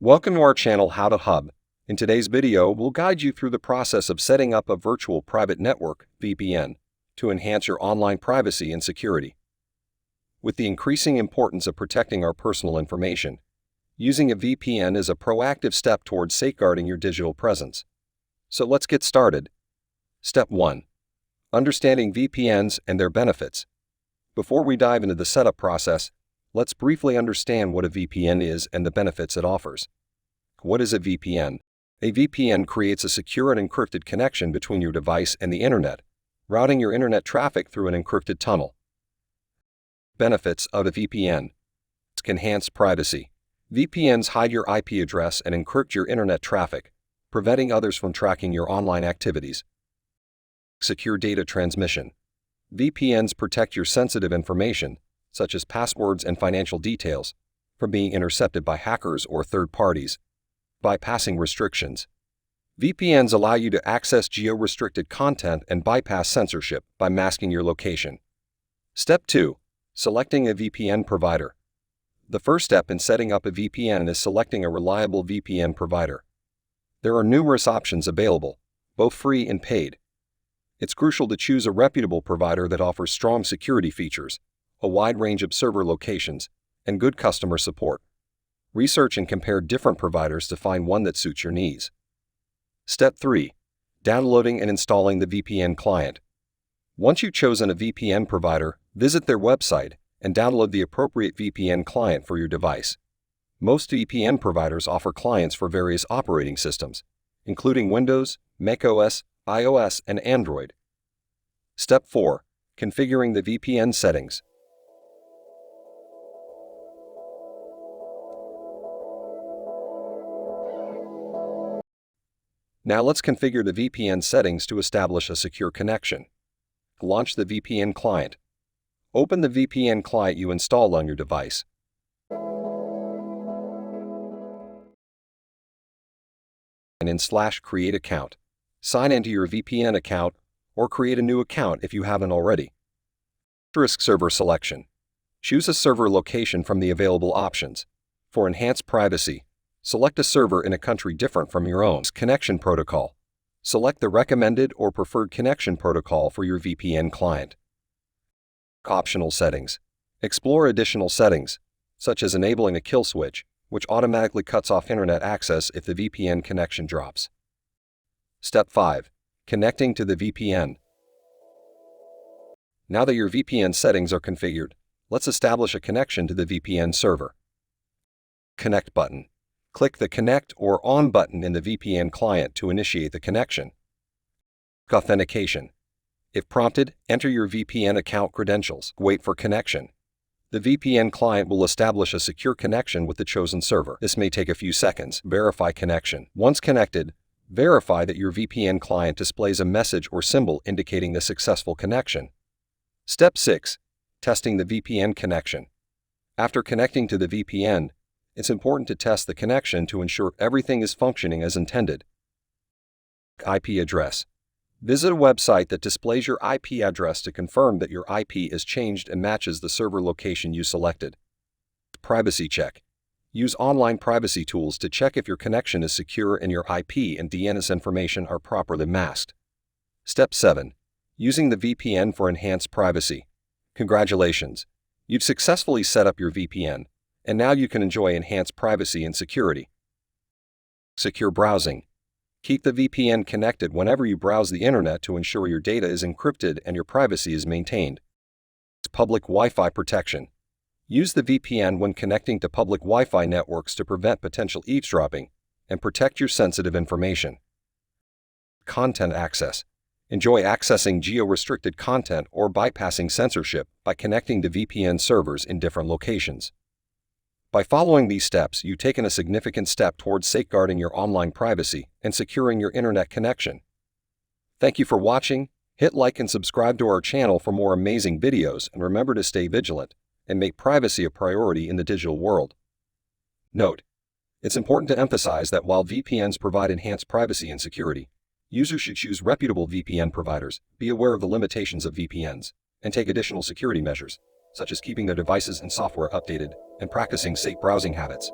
Welcome to our channel How to Hub. In today's video, we'll guide you through the process of setting up a virtual private network, VPN, to enhance your online privacy and security. With the increasing importance of protecting our personal information, using a VPN is a proactive step towards safeguarding your digital presence. So let's get started. Step 1. Understanding VPNs and their benefits. Before we dive into the setup process, let's briefly understand what a VPN is and the benefits it offers. What is a VPN? A VPN creates a secure and encrypted connection between your device and the internet, routing your internet traffic through an encrypted tunnel. Benefits of a VPN. Enhance privacy. VPNs hide your IP address and encrypt your internet traffic, preventing others from tracking your online activities. Secure data transmission. VPNs protect your sensitive information, such as passwords and financial details, from being intercepted by hackers or third parties. Bypassing restrictions. VPNs allow you to access geo-restricted content and bypass censorship by masking your location. Step 2. Selecting a VPN provider. The first step in setting up a VPN is selecting a reliable VPN provider. There are numerous options available, both free and paid. It's crucial to choose a reputable provider that offers strong security features, a wide range of server locations, and good customer support. Research and compare different providers to find one that suits your needs. Step 3. Downloading and installing the VPN client. Once you've chosen a VPN provider, visit their website and download the appropriate VPN client for your device. Most VPN providers offer clients for various operating systems, including Windows, macOS, iOS, and Android. Step 4. Configuring the VPN settings. Now let's configure the VPN settings to establish a secure connection. Launch the VPN client. Open the VPN client you installed on your device. Create account. Sign into your VPN account or create a new account if you haven't already. Server selection. Choose a server location from the available options. For enhanced privacy, select a server in a country different from your own. Connection protocol. Select the recommended or preferred connection protocol for your VPN client. Optional settings. Explore additional settings, such as enabling a kill switch, which automatically cuts off internet access if the VPN connection drops. Step 5. Connecting to the VPN. Now that your VPN settings are configured, let's establish a connection to the VPN server. Connect button. Click the Connect or On button in the VPN client to initiate the connection. Authentication. If prompted, enter your VPN account credentials. Wait for connection. The VPN client will establish a secure connection with the chosen server. This may take a few seconds. Verify connection. Once connected, verify that your VPN client displays a message or symbol indicating the successful connection. Step 6. Testing the VPN connection. After connecting to the VPN, it's important to test the connection to ensure everything is functioning as intended. IP address. Visit a website that displays your IP address to confirm that your IP is changed and matches the server location you selected. Privacy check. Use online privacy tools to check if your connection is secure and your IP and DNS information are properly masked. Step 7. Using the VPN for enhanced privacy. Congratulations! You've successfully set up your VPN, and now you can enjoy enhanced privacy and security. Secure browsing. Keep the VPN connected whenever you browse the internet to ensure your data is encrypted and your privacy is maintained. Public Wi-Fi protection. Use the VPN when connecting to public Wi-Fi networks to prevent potential eavesdropping and protect your sensitive information. Content access. Enjoy accessing geo-restricted content or bypassing censorship by connecting to VPN servers in different locations. By following these steps, you've taken a significant step towards safeguarding your online privacy and securing your internet connection. Thank you for watching. Hit like and subscribe to our channel for more amazing videos, and remember to stay vigilant and make privacy a priority in the digital world. Note: it's important to emphasize that while VPNs provide enhanced privacy and security, users should choose reputable VPN providers, be aware of the limitations of VPNs, and take additional security measures, such as keeping their devices and software updated and practicing safe browsing habits.